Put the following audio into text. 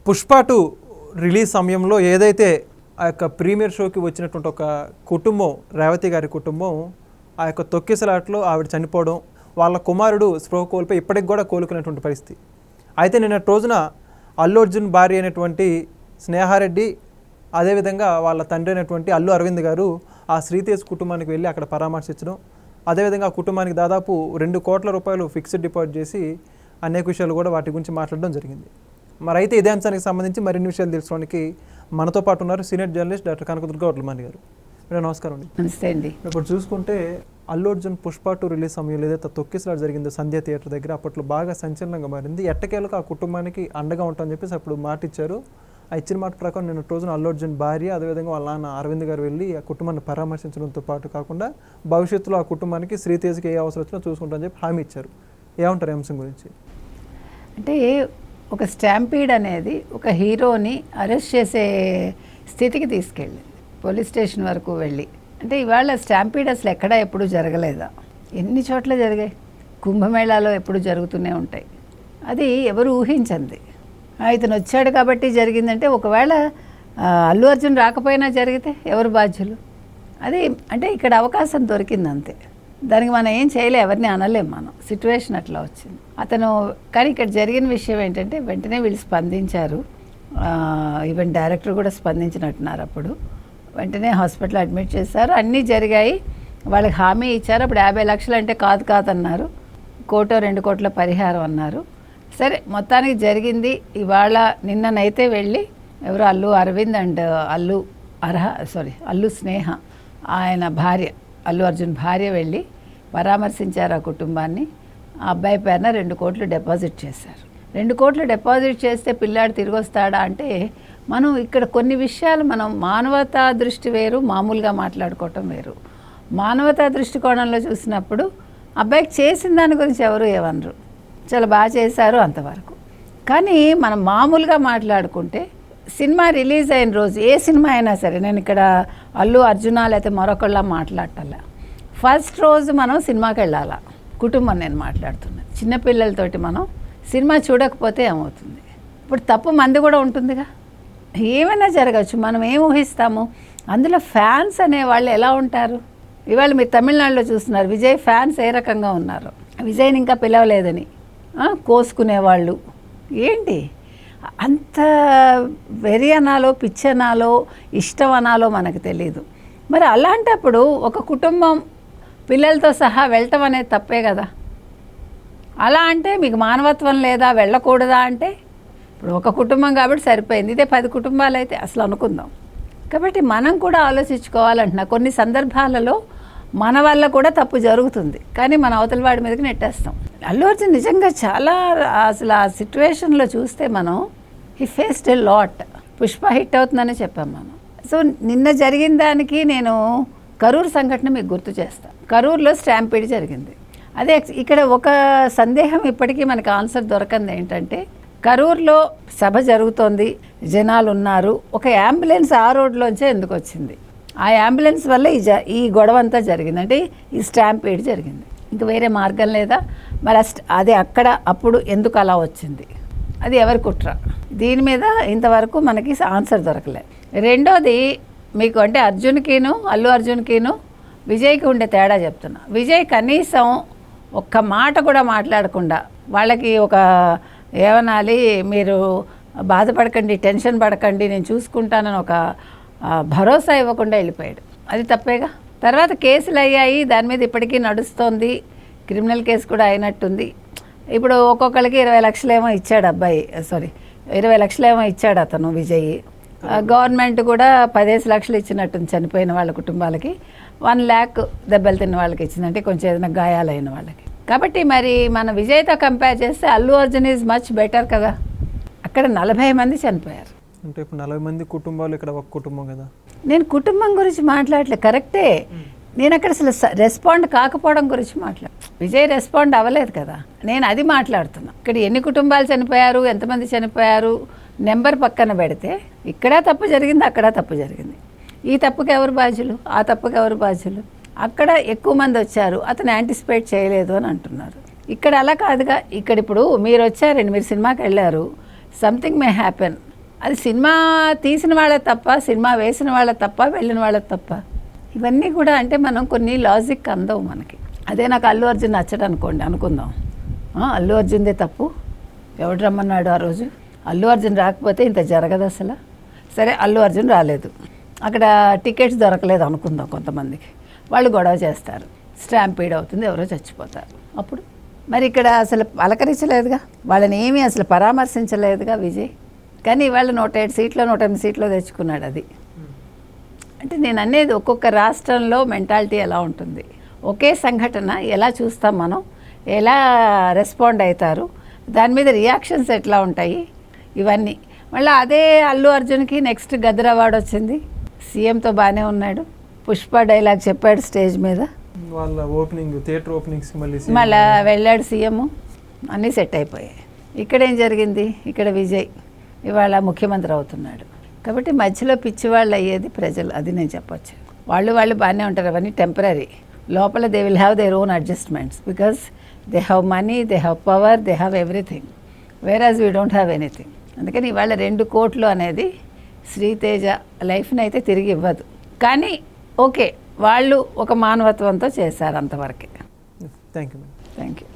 Pushpa 2 release సమయంలో ఏదైతే ఆ యొక్క ప్రీమియర్ షోకి వచ్చినటువంటి ఒక కుటుంబం, రేవతి గారి కుటుంబం, ఆ యొక్క తొక్కిసలాట్లో ఆవిడ చనిపోవడం, వాళ్ళ కుమారుడు స్పృహ కోల్పోయి ఇప్పటికి కూడా కోలుకునేటువంటి పరిస్థితి. అయితే నిన్నటి రోజున అల్లు అర్జున్ భార్య అయినటువంటి స్నేహారెడ్డి, అదేవిధంగా వాళ్ళ తండ్రి అయినటువంటి అల్లు అరవింద్ గారు ఆ శ్రీతేజ్ కుటుంబానికి వెళ్ళి అక్కడ పరామర్శించడం, అదేవిధంగా ఆ కుటుంబానికి దాదాపు 2 కోట్ల రూపాయలు ఫిక్స్డ్ డిపాజిట్ చేసి అనేక విషయాలు కూడా వాటి గురించి మాట్లాడడం జరిగింది. మరి అయితే ఇదే అంశానికి సంబంధించి మరిన్ని విషయాలు తెలుసుకోవడానికి మనతో పాటు ఉన్నారు senior journalist doctor Kanakadurga Vadlamani గారు. మేడం నమస్కారం అండి. నమస్తే అండి. ఇప్పుడు చూసుకుంటే అల్లు అర్జున్ పుష్ప 2 రిలీజ్ సమయంలో ఏదైతే తొక్కిసలాట జరిగిందో సంధ్య థియేటర్ దగ్గర, అప్పట్లో బాగా సంచలనంగా మారింది. ఎట్టకేలకు ఆ కుటుంబానికి అండగా ఉంటామని చెప్పేసి అప్పుడు మాట ఇచ్చారు. ఆ ఇచ్చిన మాట ప్రకారం నిన్న రోజున అల్లు అర్జున్ భార్య, అదేవిధంగా వాళ్ళ నాన్న అరవింద్ గారు వెళ్ళి ఆ కుటుంబాన్ని పరామర్శించడంతో పాటు కాకుండా భవిష్యత్తులో ఆ కుటుంబానికి శ్రీతేజ్కి ఏ అవసరం వచ్చినా చూసుకుంటామని చెప్పి హామీ ఇచ్చారు. ఏమంటారు అంశం గురించి? అంటే ఒక స్టాంపీడ్ అనేది ఒక హీరోని అరెస్ట్ చేసే స్థితికి తీసుకెళ్ళింది, పోలీస్ స్టేషన్ వరకు వెళ్ళి. అంటే ఇవాళ స్టాంపీడ్ అసలు ఎక్కడా ఎప్పుడు జరగలేదా? ఎన్ని చోట్ల జరిగాయి. కుంభమేళాలో ఎప్పుడు జరుగుతూనే ఉంటాయి. అది ఎవరు ఊహించండి. ఇతను వచ్చాడు కాబట్టి జరిగిందంటే, ఒకవేళ అల్లు అర్జున్ రాకపోయినా జరిగితే ఎవరు బాధ్యులు? అది అంటే ఇక్కడ అవకాశం దొరికింది అంతే. దానికి మనం ఏం చేయలే, ఎవరిని అనలేం మనం. సిచ్యువేషన్ అట్లా వచ్చింది. అతను కానీ ఇక్కడ జరిగిన విషయం ఏంటంటే, వెంటనే వీళ్ళు స్పందించారు. ఈవెన్ డైరెక్టర్ కూడా స్పందించినట్టున్నారు. అప్పుడు వెంటనే హాస్పిటల్ అడ్మిట్ చేశారు. అన్నీ జరిగాయి. వాళ్ళకి హామీ ఇచ్చారు. అప్పుడు 50 లక్షలు అంటే కాదన్నారు. 1-2 కోట్ల పరిహారం అన్నారు. సరే, మొత్తానికి జరిగింది. ఇవాళ నిన్ననైతే వెళ్ళి ఎవరు అల్లు అరవింద్ అండ్ అల్లు స్నేహ, ఆయన భార్య, అల్లు అర్జున్ భార్య వెళ్ళి పరామర్శించారు ఆ కుటుంబాన్ని. ఆ అబ్బాయి పేరున 2 కోట్లు డిపాజిట్ చేశారు. 2 కోట్లు డిపాజిట్ చేస్తే పిల్లాడు తిరిగి వస్తాడా అంటే, మనం ఇక్కడ కొన్ని విషయాలు మనం మానవతా దృష్టి వేరు, మామూలుగా మాట్లాడుకోవటం వేరు. మానవతా దృష్టికోణంలో చూసినప్పుడు అబ్బాయికి చేసిన దాని గురించి ఎవరు ఏమనరు, చాలా బాగా చేశారు అంతవరకు. కానీ మనం మామూలుగా మాట్లాడుకుంటే, సినిమా రిలీజ్ అయిన రోజు ఏ సినిమా అయినా సరే, నేను ఇక్కడ అల్లు అర్జునా లేకపోతే మరొకళ్ళ మాట్లాడటల్లా, ఫస్ట్ రోజు మనం సినిమాకి వెళ్ళాలా. కుటుంబం నేను మాట్లాడుతున్నాను. చిన్నపిల్లలతోటి మనం సినిమా చూడకపోతే ఏమవుతుంది? ఇప్పుడు తప్పు మంది కూడా ఉంటుందిగా, ఏమైనా జరగచ్చు. మనం ఏం ఊహిస్తాము? అందులో ఫ్యాన్స్ అనేవాళ్ళు ఎలా ఉంటారు? ఇవాళ మీరు తమిళనాడులో చూస్తున్నారు, విజయ్ ఫ్యాన్స్ ఏ రకంగా ఉన్నారు. విజయ్ని ఇంకా పిలవలేదని కోసుకునేవాళ్ళు. ఏంటి అంత వెరి అనాలో, పిచ్చి అనాలో, ఇష్టం అనాలో మనకు తెలీదు. మరి అలాంటప్పుడు ఒక కుటుంబం పిల్లలతో సహా వెళ్ళటం అనేది తప్పే కదా. అలా అంటే మీకు మానవత్వం లేదా, వెళ్ళకూడదా అంటే, ఇప్పుడు ఒక కుటుంబం కాబట్టి సరిపోయింది. ఇదే 10 కుటుంబాలు అయితే అసలు అనుకుందాం. కాబట్టి మనం కూడా ఆలోచించుకోవాలంటున్నా. కొన్ని సందర్భాలలో మన వల్ల కూడా తప్పు జరుగుతుంది, కానీ మన అవతల వాడి మీదకి నెట్టేస్తాం. అల్లు అర్జున్ నిజంగా చాలా, అసలు ఆ సిచ్యువేషన్లో చూస్తే మనం he faced a lot. Pushpa hit అవుతుందని చెప్పాం మనం. సో నిన్న జరిగిన దానికి నేను కరూర్ సంఘటన మీకు గుర్తు చేస్తాను. కరూర్లో స్టాంపీడ్ జరిగింది. అదే ఇక్కడ ఒక సందేహం ఇప్పటికీ మనకు ఆన్సర్ దొరకంది. ఏంటంటే, కరూర్లో సభ జరుగుతోంది, జనాలు ఉన్నారు, ఒక అంబులెన్స్ ఆ రోడ్లోంచే ఎందుకు వచ్చింది? ఆ అంబులెన్స్ వల్ల ఈ గొడవ అంతా జరిగింది. అంటే ఈ స్టాంపీడ్ జరిగింది. ఇంక వేరే మార్గం లేదా? మరి అది అక్కడ అప్పుడు ఎందుకు అలా వచ్చింది? అది ఎవరి కుట్ర? దీని మీద ఇంతవరకు మనకి ఆన్సర్ దొరకలేదు. రెండోది, మీకు అంటే అల్లు అర్జున్కిను విజయ్కి ఉండే తేడా చెప్తున్నా. విజయ్ కనీసం ఒక్క మాట కూడా మాట్లాడకుండా, వాళ్ళకి ఒక ఏమనాలి, మీరు బాధపడకండి, టెన్షన్ పడకండి, నేను చూసుకుంటానని ఒక భరోసా ఇవ్వకుండా వెళ్ళిపోయాడు. అది తప్పేగా. తర్వాత కేసులు అయ్యాయి, దాని మీద ఇప్పటికీ నడుస్తోంది. క్రిమినల్ కేసు కూడా అయినట్టుంది. ఇప్పుడు ఒక్కొక్కరికి 20 లక్షలేమో ఇచ్చాడు అబ్బాయి, 20 లక్షలేమో ఇచ్చాడు అతను విజయ్. గవర్నమెంట్ కూడా 15 లక్షలు ఇచ్చినట్టుంది చనిపోయిన వాళ్ళ కుటుంబాలకి. 1 lakh దెబ్బలు తిన్న వాళ్ళకి ఇచ్చిందంటే, కొంచెం ఏదైనా గాయాలైన వాళ్ళకి. కాబట్టి మరి మన విజయ్తో కంపేర్ చేస్తే Allu Arjun is much better కదా. అక్కడ 40 మంది చనిపోయారు. అంటే ఇప్పుడు 40 మంది కుటుంబాలు, ఇక్కడ ఒక కుటుంబం కదా. నేను కుటుంబం గురించి మాట్లాడలేదు, కరెక్టే. నేను అక్కడ అసలు రెస్పాండ్ కాకపోవడం గురించి విజయ్ రెస్పాండ్ అవ్వలేదు కదా, నేను అది మాట్లాడుతున్నా. ఇక్కడ ఎన్ని కుటుంబాలు చనిపోయారు, ఎంతమంది చనిపోయారు నెంబర్ పక్కన పెడితే, ఇక్కడ తప్పు జరిగింది, అక్కడ తప్పు జరిగింది. ఈ తప్పుకి ఎవరు బాధ్యులు, ఆ తప్పుకి ఎవరు బాధ్యులు? అక్కడ ఎక్కువ మంది వచ్చారు, అతను యాంటిసిపేట్ చేయలేదు అని అంటున్నారు. ఇక్కడ అలా కాదుగా. ఇక్కడ ఇప్పుడు మీరు వచ్చారండి, మీరు సినిమాకి వెళ్ళారు, సంథింగ్ మే హ్యాపెన్. అది సినిమా తీసిన వాళ్ళ తప్ప, సినిమా వేసిన వాళ్ళ తప్ప, వెళ్ళిన వాళ్ళ తప్ప, ఇవన్నీ కూడా అంటే మనం కొన్ని లాజిక్ అందవు మనకి. అదే నాకు అల్లు అర్జున్ నచ్చడు అనుకోండి, అనుకుందాం అల్లు అర్జున్దే తప్పు, ఎవడు రమ్మన్నాడు ఆ రోజు, అల్లు అర్జున్ రాకపోతే ఇంత జరగదు అసలు. సరే అల్లు అర్జున్ రాలేదు, అక్కడ టికెట్స్ దొరకలేదు అనుకుందాం, కొంతమందికి వాళ్ళు గొడవ చేస్తారు, స్టాంపీడ్ అవుతుంది, ఎవరో చచ్చిపోతారు. అప్పుడు మరి ఇక్కడ అసలు పలకరించలేదుగా, వాళ్ళని ఏమీ అసలు పరామర్శించలేదుగా విజయ్. కానీ ఇవాళ 107 సీట్లో 108 సీట్లో తెచ్చుకున్నాడు. అది అంటే నేను అనేది ఒక్కొక్క రాష్ట్రంలో మెంటాలిటీ ఎలా ఉంటుంది, ఒకే సంఘటన ఎలా చూస్తాం మనం, ఎలా రెస్పాండ్ అవుతారు, దాని మీద రియాక్షన్స్ ఎట్లా ఉంటాయి, ఇవన్నీ. మళ్ళీ అదే అల్లు అర్జున్కి నెక్స్ట్ గదర్ అవార్డు వచ్చింది, సీఎంతో బాగానే ఉన్నాడు, పుష్ప డైలాగ్ చెప్పాడు స్టేజ్ మీద, వాళ్ళ ఓపెనింగ్ థియేటర్ ఓపెనింగ్స్ మళ్ళీ వెళ్ళాడు సీఎం, అన్నీ సెట్ అయిపోయాయి. ఇక్కడ ఏం జరిగింది, ఇక్కడ విజయ్ ఇవాళ ముఖ్యమంత్రి అవుతున్నాడు. కాబట్టి మధ్యలో పిచ్చివాళ్ళు అయ్యేది ప్రజలు, అది నేను చెప్పొచ్చు. వాళ్ళు బాగానే ఉంటారు, అవన్నీ టెంపరీ. లోపల they will have their own adjustments because they have money, they have power, they have everything, whereas we don't have anything. అందుకని ఇవాళ 2 కోట్లు అనేది శ్రీతేజ లైఫ్ని అయితే తిరిగి ఇవ్వదు. కానీ ఓకే, వాళ్ళు ఒక మానవత్వంతో చేశారు అంతవరకే. Thank you. Thank you.